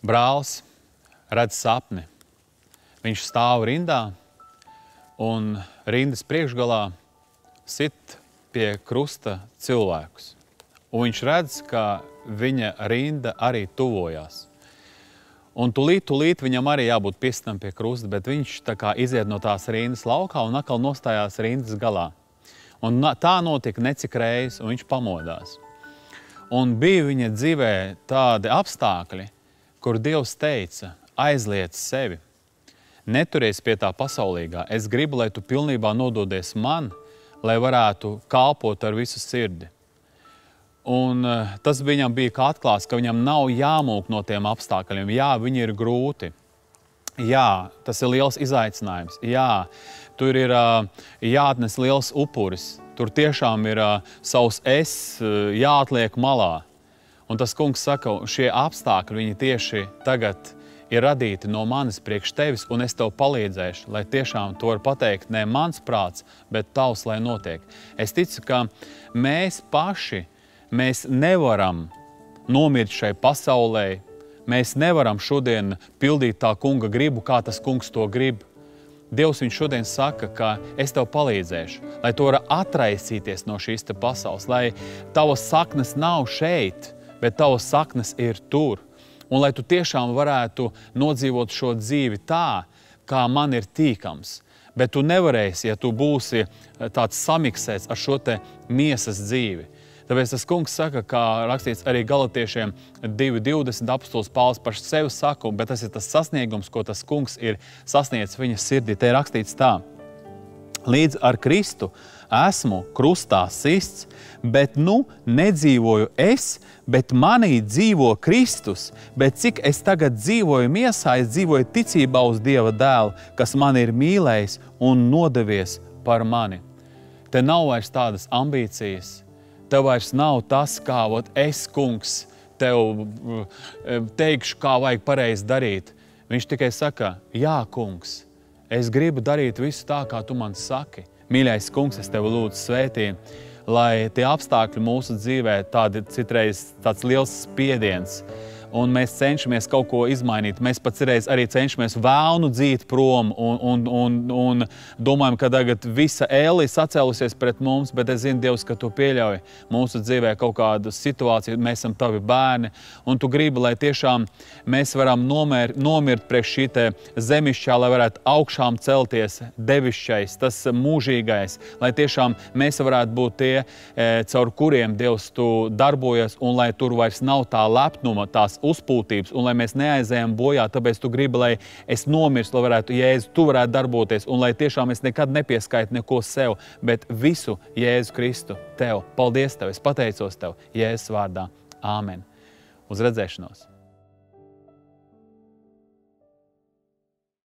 brālis redz sapni. Viņš stāv rindā un rindas priekšgalā sit pie krusta cilvēkus. Un viņš redz, ka viņa rinda arī tuvojās. Un tūlīt viņam arī jābūt piestam pie krusta, bet viņš tā kā iziet no tās rindas laukā un atkal nostājās rindas galā. Un tā notika necik reizes, un viņš pamodās. Un bija viņa dzīvē tādi apstākļi, kur Dievs teica, aizliec sevi, neturies pie tā pasaulīgā. Es gribu, lai tu pilnībā nododies man, lai varētu kalpot ar visu sirdi. Un tas viņam bija kā atklāts, ka viņam nav jāmūk no tiem apstākļiem. Jā, viņi ir grūti. Jā, tas ir liels izaicinājums. Jā, tur ir jāatnes liels upuris. Tur tiešām ir savs es jāatliek malā. Un tas kungs saka, šie apstākļi, viņi tieši tagad ir radīti no manis priekš tevis, un es tev palīdzēšu, lai tiešām to var pateikt ne mans prāts, bet tavs, lai notiek. Es ticu, ka mēs paši, mēs nevaram nomirt šai pasaulē, mēs nevaram šodien pildīt tā kunga gribu, kā tas kungs to grib. Dievs viņš šodien saka, ka es tev palīdzēšu, lai tu vari atraisīties no šīs te pasaules, lai tavas saknes nav šeit, bet tavas saknes ir tur. Un lai tu tiešām varētu nodzīvot šo dzīvi tā, kā man ir tīkams. Bet tu nevarēsi, ja tu būsi tāds samiksēts ar šo te miesas dzīvi. Tāpēc tas kungs saka, kā rakstīts arī Galatiešiem 2.20 apostols Pāvils par sevi saka, bet tas ir tas sasniegums, ko tas kungs ir sasniedzis viņa sirdī. Te ir rakstīts tā. Līdz ar Kristu esmu krustā sists, bet nu nedzīvoju es, bet manī dzīvo Kristus. Bet cik es tagad dzīvoju miesā, es dzīvoju ticībā uz Dieva dēlu, kas man ir mīlējis un nodevies par mani. Te nav vairs tādas ambīcijas. Tev vairs nav tas, kā es, kungs, tev teikšu, kā vajag pareizi darīt. Viņš tikai saka, jā, kungs, es gribu darīt visu tā, kā tu man saki. Mīļais kungs, es tevi lūdzu svētī, lai tie apstākļi mūsu dzīvē citreiz tāds liels spiediens, un mēs cenšamies kaut ko izmainīt. Mēs pat citreiz arī cenšamies vēlnu dzīt prom un domājam, ka tagad visa ēli sacēlusies pret mums, bet es zinu, Dievs, ka tu pieļauj mūsu dzīvē kaut kādu situāciju, mēs esam tavi bērni, un tu gribi, lai tiešām mēs varam nomirt priekš šī te zemišķā, lai varētu augšām celties devišķais, tas mūžīgais, lai tiešām mēs varētu būt tie, caur kuriem Dievs tu darbojas, un lai tur vairs nav tā lepnuma, tās uzpūtības, un lai mēs neaizējam bojā, tāpēc tu gribi, lai es nomirstu, lai varētu Jēzu, tu varētu darboties, un lai tiešām es nekad nepieskaitu neko sev, bet visu Jēzu Kristu tev. Paldies tev, es pateicos tev Jēzus vārdā. Āmen. Uz redzēšanos!